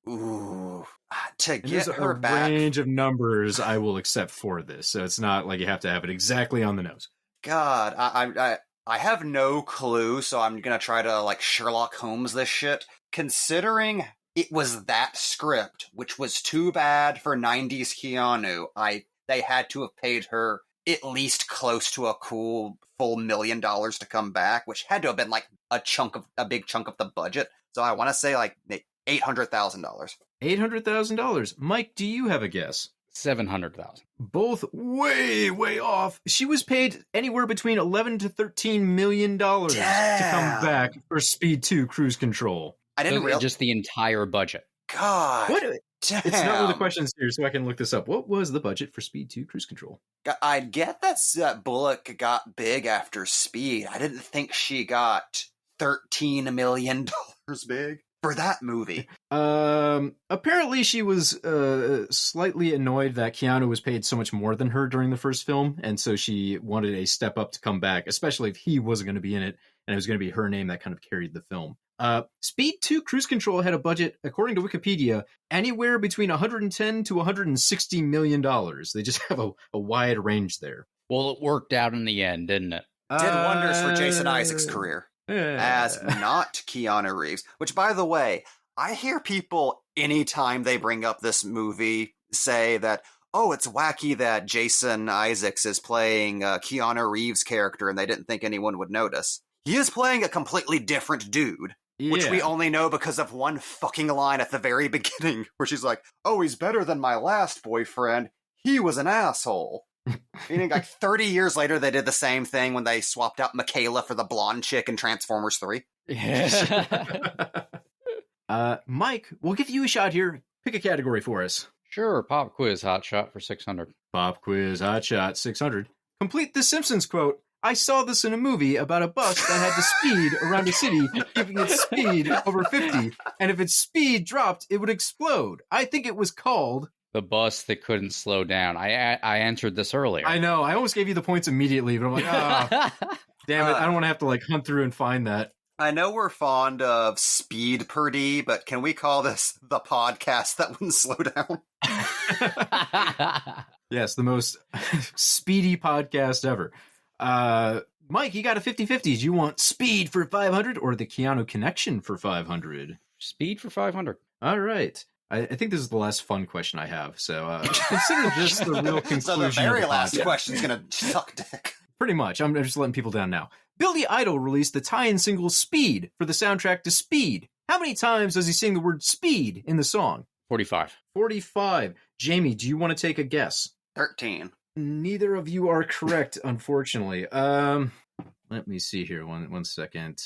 Ooh. To And get there's her a back... range of numbers I will accept for this, so it's not like you have to have it exactly on the nose. God, I have no clue, so I'm gonna try to, like, Sherlock Holmes this shit. Considering it was that script, which was too bad for 90s Keanu, they had to have paid her at least close to a cool full $1 million to come back, which had to have been, like, a big chunk of the budget. So I want to say, like, $800,000. $800,000. Mike, do you have a guess? 700,000. Both way, way off. She was paid anywhere between $11 to $13 million to come back for Speed 2 Cruise Control. I didn't realize. Just the entire budget. God. What? Damn. It's not one of the questions here, so I can look this up. What was the budget for Speed 2 Cruise Control? I get that Bullock got big after Speed. I didn't think she got $13 million big for that movie. Apparently she was slightly annoyed that Keanu was paid so much more than her during the first film, and so she wanted a step up to come back, especially if he wasn't going to be in it, and it was going to be her name that kind of carried the film. Speed 2 Cruise Control had a budget, according to Wikipedia, anywhere between $110 to $160 million. They just have a wide range there. Well, it worked out in the end, didn't it? Did wonders for Jason Isaacs' career. As not Keanu Reeves. Which, by the way, I hear people, anytime they bring up this movie, say that, oh, it's wacky that Jason Isaacs is playing Keanu Reeves' character and they didn't think anyone would notice. He is playing a completely different dude. Which we only know because of one fucking line at the very beginning, where she's like, oh, he's better than my last boyfriend. He was an asshole. Meaning, like, 30 years later, they did the same thing when they swapped out Michaela for the blonde chick in Transformers 3. Mike, we'll give you a shot here. Pick a category for us. Sure, pop quiz hot shot for 600. Pop quiz hot shot 600. Complete the Simpsons quote. I saw this in a movie about a bus that had to speed around a city, giving its speed over 50, and if its speed dropped, it would explode. I think it was called... The bus that couldn't slow down. I answered this earlier. I know. I almost gave you the points immediately, but I'm like, damn it. I don't want to have to, like, hunt through and find that. I know we're fond of SPEEDardy, but can we call this the podcast that wouldn't slow down? Yes, the most speedy podcast ever. Mike, you got a 50-50. Do you want Speed for 500 or the Keanu Connection for 500? Speed for 500. All right. I think this is the last fun question I have. So consider this the real conclusion. So the very of the last podcast. question's gonna suck dick. Pretty much. I'm just letting people down now. Billy Idol released the tie-in single Speed for the soundtrack to Speed. How many times does he sing the word speed in the song? 45. 45. Jamie, do you want to take a guess? 13. Neither of you are correct, unfortunately. Let me see here. One second.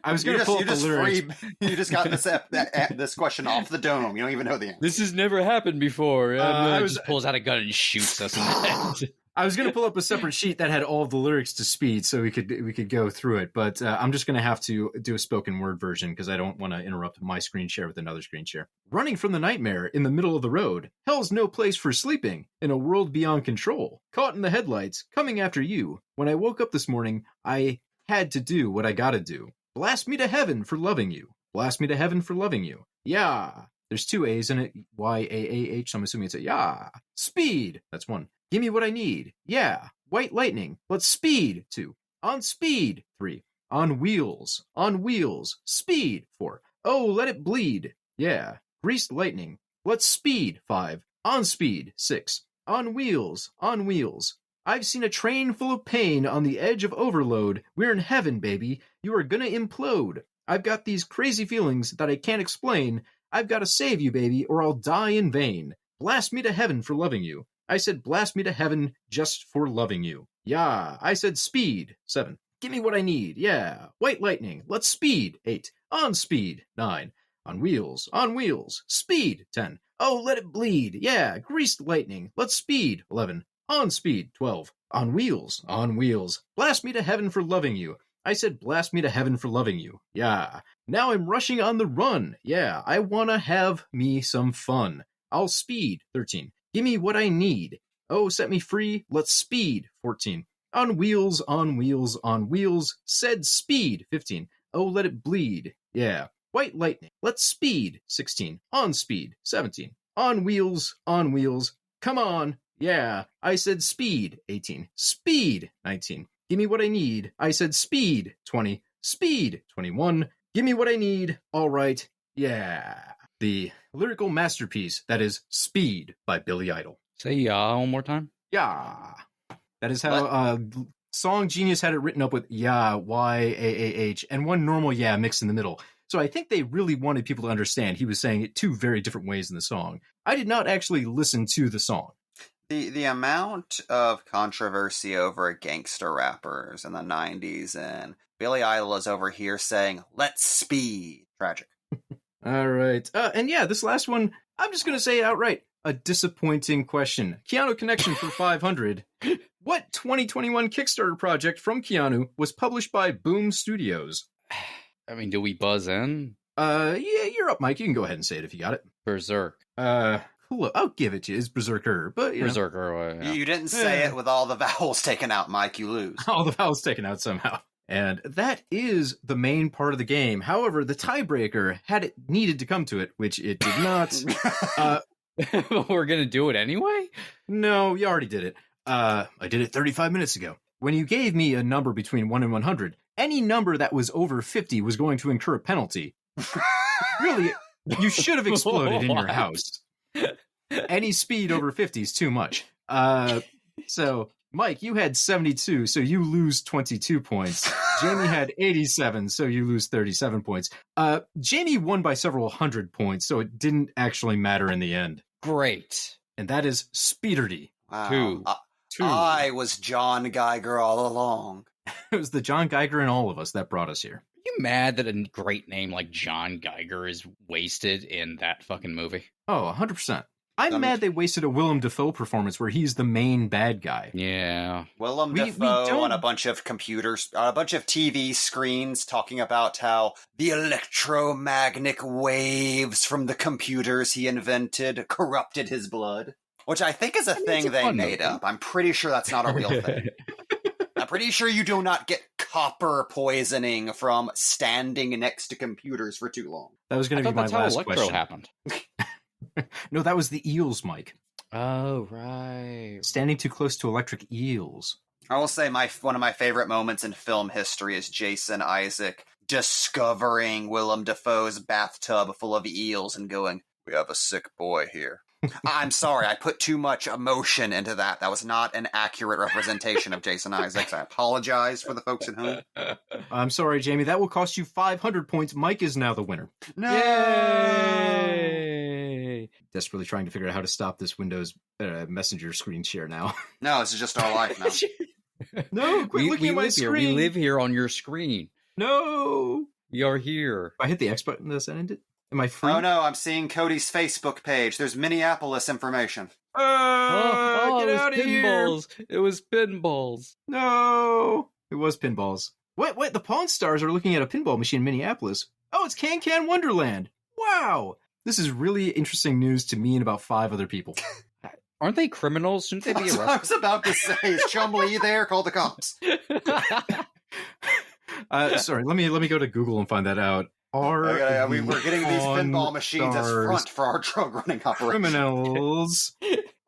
I was going to pull up the lyrics. You just got this question off the dome. You don't even know the answer. This has never happened before. I just pulls out a gun and shoots us in the head. I was going to pull up a separate sheet that had all of the lyrics to Speed, so we could go through it. But I'm just going to have to do a spoken word version because I don't want to interrupt my screen share with another screen share. Running from the nightmare in the middle of the road. Hell's no place for sleeping in a world beyond control. Caught in the headlights, coming after you. When I woke up this morning, I had to do what I gotta do. Blast me to heaven for loving you. Blast me to heaven for loving you. Yeah. There's 2 A's in it. Y-A-A-H, so I'm assuming it's a yeah. Speed. That's 1. Give me what I need. Yeah. White lightning. Let's speed. 2. On speed. 3. On wheels. On wheels. Speed. 4. Oh, let it bleed. Yeah. Greased lightning. Let's speed. 5. On speed. 6. On wheels. On wheels. I've seen a train full of pain on the edge of overload. We're in heaven, baby. You are gonna implode. I've got these crazy feelings that I can't explain. I've got to save you, baby, or I'll die in vain. Blast me to heaven for loving you. I said blast me to heaven just for loving you. Yeah, I said speed. 7. Give me what I need. Yeah. White lightning. Let's speed. 8. On speed. 9. On wheels. On wheels. Speed. 10. Oh, let it bleed. Yeah. Greased lightning. Let's speed. 11. On speed. 12. On wheels. On wheels. Blast me to heaven for loving you. I said blast me to heaven for loving you. Yeah. Now I'm rushing on the run. Yeah, I wanna have me some fun. I'll speed. 13. Give me what I need. Oh, set me free. Let's speed. 14. On wheels, on wheels, on wheels. Said speed. 15. Oh, let it bleed. Yeah. White lightning. Let's speed. 16. On speed. 17. On wheels, on wheels. Come on. Yeah. I said speed. 18. Speed. 19. Give me what I need. I said speed. 20. Speed. 21. Give me what I need. All right. Yeah. The lyrical masterpiece that is Speed by Billy Idol. Say yeah one more time. Yeah. That is how Song Genius had it written up with yeah, Y-A-A-H, and one normal yeah mixed in the middle. So I think they really wanted people to understand he was saying it 2 very different ways in the song. I did not actually listen to the song. The amount of controversy over gangster rappers in the 90s, and Billy Idol is over here saying, let's speed. Tragic. All right. And yeah, this last one, I'm just going to say outright, a disappointing question. Keanu Connection for 500. What 2021 Kickstarter project from Keanu was published by Boom Studios? I mean, do we buzz in? Yeah, you're up, Mike. You can go ahead and say it if you got it. Berserk. Cool. I'll give it to you. It's Berserker, but Berserker. You didn't say it with all the vowels taken out, Mike. You lose. All the vowels taken out somehow. And that is the main part of the game. However, the tiebreaker, had it needed to come to it, which it did not. We're going to do it anyway? No, you already did it. I did it 35 minutes ago. When you gave me a number between 1 and 100, any number that was over 50 was going to incur a penalty. Really, you should have exploded in your house. Any speed over 50 is too much. So, Mike, you had 72, so you lose 22 points. Jamie had 87, so you lose 37 points. Jamie won by several hundred points, so it didn't actually matter in the end. Great. And that is SPEEDardy. Wow. 2. I was John Geiger all along. It was the John Geiger in all of us that brought us here. You mad that a great name like John Geiger is wasted in that fucking movie? Oh, 100%. I'm mad they wasted a Willem Dafoe performance where he's the main bad guy. Yeah. Willem Dafoe on a bunch of computers, on a bunch of TV screens talking about how the electromagnetic waves from the computers he invented corrupted his blood. Which I think is a thing they made up. I'm pretty sure that's not a real thing. I'm pretty sure you do not get copper poisoning from standing next to computers for too long. That was going to be my last question. Happened. No, that was the eels, Mike. Oh, right. Standing too close to electric eels. I will say one of my favorite moments in film history is Jason Isaac discovering Willem Dafoe's bathtub full of eels and going, "We have a sick boy here." I'm sorry, I put too much emotion into that. That was not an accurate representation of Jason Isaacs. I apologize for the folks at home. I'm sorry, Jamie. That will cost you 500 points. Mike is now the winner. No! Yay! Desperately trying to figure out how to stop this Windows Messenger screen share now. No, this is just our life now. No, quit looking at my screen. We live here on your screen. No! You're here. If I hit the X button, does that end it? Am I free? Oh no, I'm seeing Cody's Facebook page. There's Minneapolis information. Get out of pinballs. here! It was pinballs. No! It was pinballs. Wait, the Pawn Stars are looking at a pinball machine in Minneapolis. Oh, it's Can Wonderland! Wow! This is really interesting news to me and about 5 other people. Aren't they criminals? Shouldn't they be arrested? I was about to say, is Chumlee there? Call the cops. Sorry, let me go to Google and find that out. We're getting these Pawn pinball machines as Stars front for our drug running operation. criminals.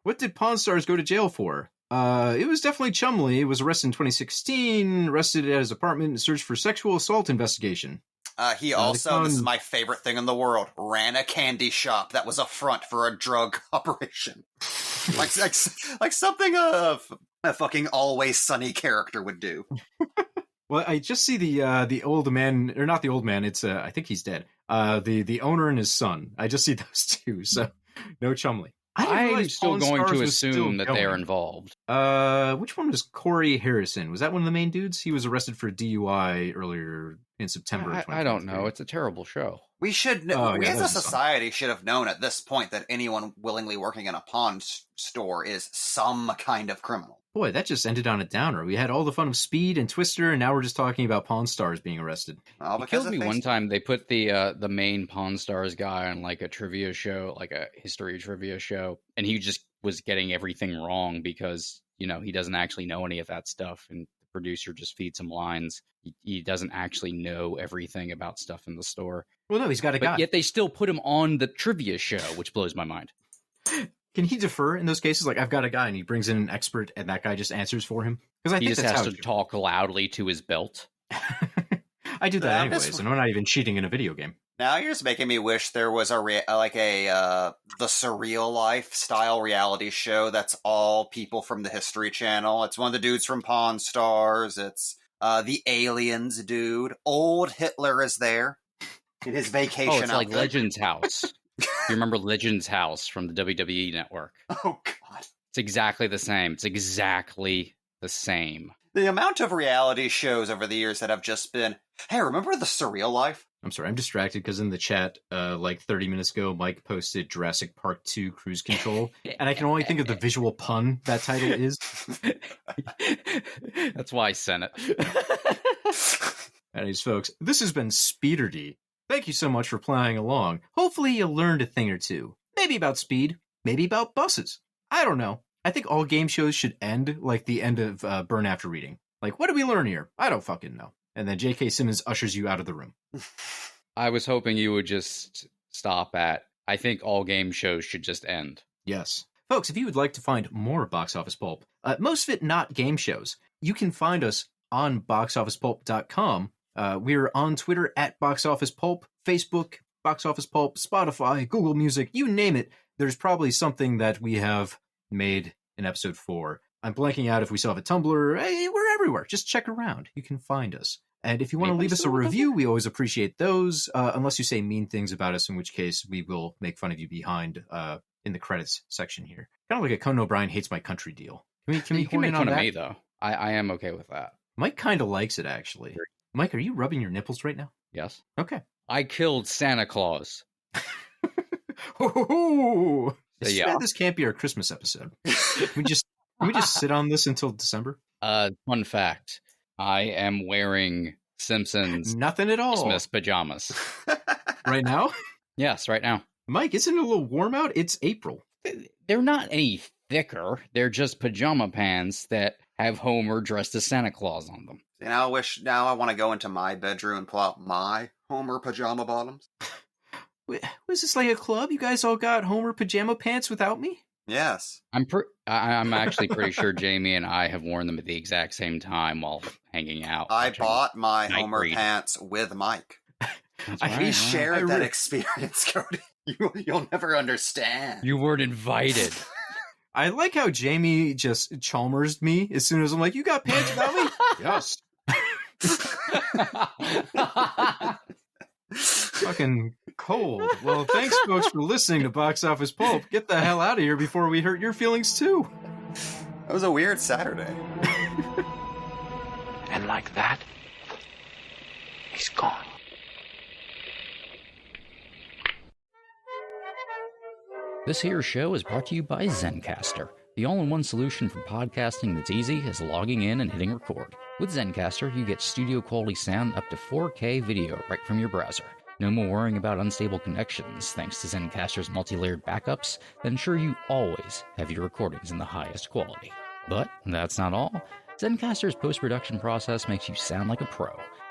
What did Pawn Stars go to jail for? It was definitely Chumley. Was arrested in 2016, arrested at his apartment and searched for sexual assault investigation. He also, this is my favorite thing in the world, ran a candy shop that was a front for a drug operation. like something a fucking Always Sunny character would do. Well, I just see the old man, or not the old man. It's I think he's dead. The owner and his son. I just see those two. So no Chumley. I'm still Pawn going Stars to was assume still that going. they're involved. Which one was Corey Harrison? Was that one of the main dudes? He was arrested for DUI earlier in September. I don't know. It's a terrible show. We should, we as a society should have known at this point that anyone willingly working in a pawn store is some kind of criminal. Boy, that just ended on a downer. We had all the fun of Speed and Twister, and now we're just talking about Pawn Stars being arrested. It killed me one time. They put the main Pawn Stars guy on like a trivia show, like a history trivia show, and he just was getting everything wrong because, he doesn't actually know any of that stuff, and the producer just feeds him lines. He doesn't actually know everything about stuff in the store. Well, no, he's got a guy. But yet they still put him on the trivia show, which blows my mind. Can he defer in those cases? Like, I've got a guy, and he brings in an expert, and that guy just answers for him? Because he just has to talk loudly to his belt. I do that anyways, and I'm not even cheating in a video game. Now you're just making me wish there was the Surreal Life style reality show that's all people from the History Channel. It's one of the dudes from Pawn Stars. It's the Aliens dude. Old Hitler is there in his vacation outfit. It's like Legends House. You remember Legends House from the WWE Network? Oh, God. It's exactly the same. It's exactly the same. The amount of reality shows over the years that have just been, hey, remember the Surreal Life? I'm sorry, I'm distracted because in the chat, like 30 minutes ago, Mike posted Jurassic Park 2 Cruise Control, and I can only think of the visual pun that title is. That's why I sent it. Anyways, folks, this has been SPEEDardy. Thank you so much for playing along. Hopefully you learned a thing or two. Maybe about speed, maybe about buses. I don't know. I think all game shows should end like the end of Burn After Reading. Like, what did we learn here? I don't fucking know. And then J.K. Simmons ushers you out of the room. I was hoping you would just stop at, I think all game shows should just end. Yes. Folks, if you would like to find more Box Office Pulp, most of it not game shows, you can find us on boxofficepulp.com. We're on Twitter at Box Office Pulp, Facebook, Box Office Pulp, Spotify, Google Music, you name it. There's probably something that we have made an episode for. I'm blanking out if we still have a Tumblr. Hey, we're everywhere. Just check around. You can find us. And if you want to leave us a review, we always appreciate those, unless you say mean things about us, in which case we will make fun of you behind in the credits section here. Kind of like a Conan O'Brien hates my country deal. Can we you can make on fun of that? me, though. I am okay with that. Mike kind of likes it, actually. Mike, are you rubbing your nipples right now? Yes. Okay. I killed Santa Claus. Oh, yeah. This can't be our Christmas episode. Can we just sit on this until December? Fun fact. I am wearing Simpsons Nothing at all. Christmas pajamas. Right now? Yes, right now. Mike, isn't it a little warm out? It's April. They're not any thicker. They're just pajama pants that have Homer dressed as Santa Claus on them. And I want to go into my bedroom and pull out my Homer pajama bottoms. Was this like a club? You guys all got Homer pajama pants without me? Yes. I'm actually pretty sure Jamie and I have worn them at the exact same time while hanging out. I bought my Night Homer Read. pants with Mike. I shared that experience, Cody. You'll never understand. You weren't invited. I like how Jamie just Chalmers me as soon as I'm like, you got pants without me? Yes. Fucking cold. Well, thanks, folks, for listening to Box Office Pulp. Get the hell out of here before we hurt your feelings, too. That was a weird Saturday. And like that, he's gone. This here show is brought to you by Zencaster, the all-in-one solution for podcasting that's easy as logging in and hitting record. With Zencaster, you get studio-quality sound up to 4K video right from your browser. No more worrying about unstable connections thanks to Zencaster's multi-layered backups that ensure you always have your recordings in the highest quality. But that's not all. Zencaster's post-production process makes you sound like a pro.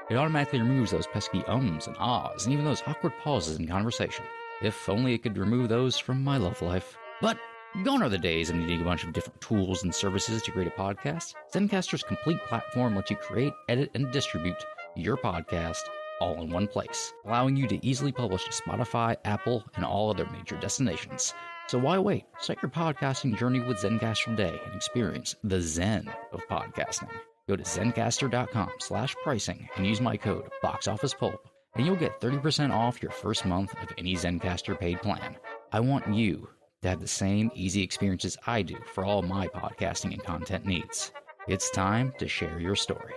It automatically removes those pesky ums and ahs, and even those awkward pauses in conversation. If only it could remove those from my love life. But gone are the days of needing a bunch of different tools and services to create a podcast. Zencastr's complete platform lets you create, edit, and distribute your podcast all in one place, allowing you to easily publish to Spotify, Apple, and all other major destinations. So why wait? Start your podcasting journey with Zencastr today and experience the Zen of podcasting. Go to zencastr.com/pricing and use my code BOXOFFICEPULP, and you'll get 30% off your first month of any Zencastr paid plan. I want you to have the same easy experiences I do for all my podcasting and content needs. It's time to share your story.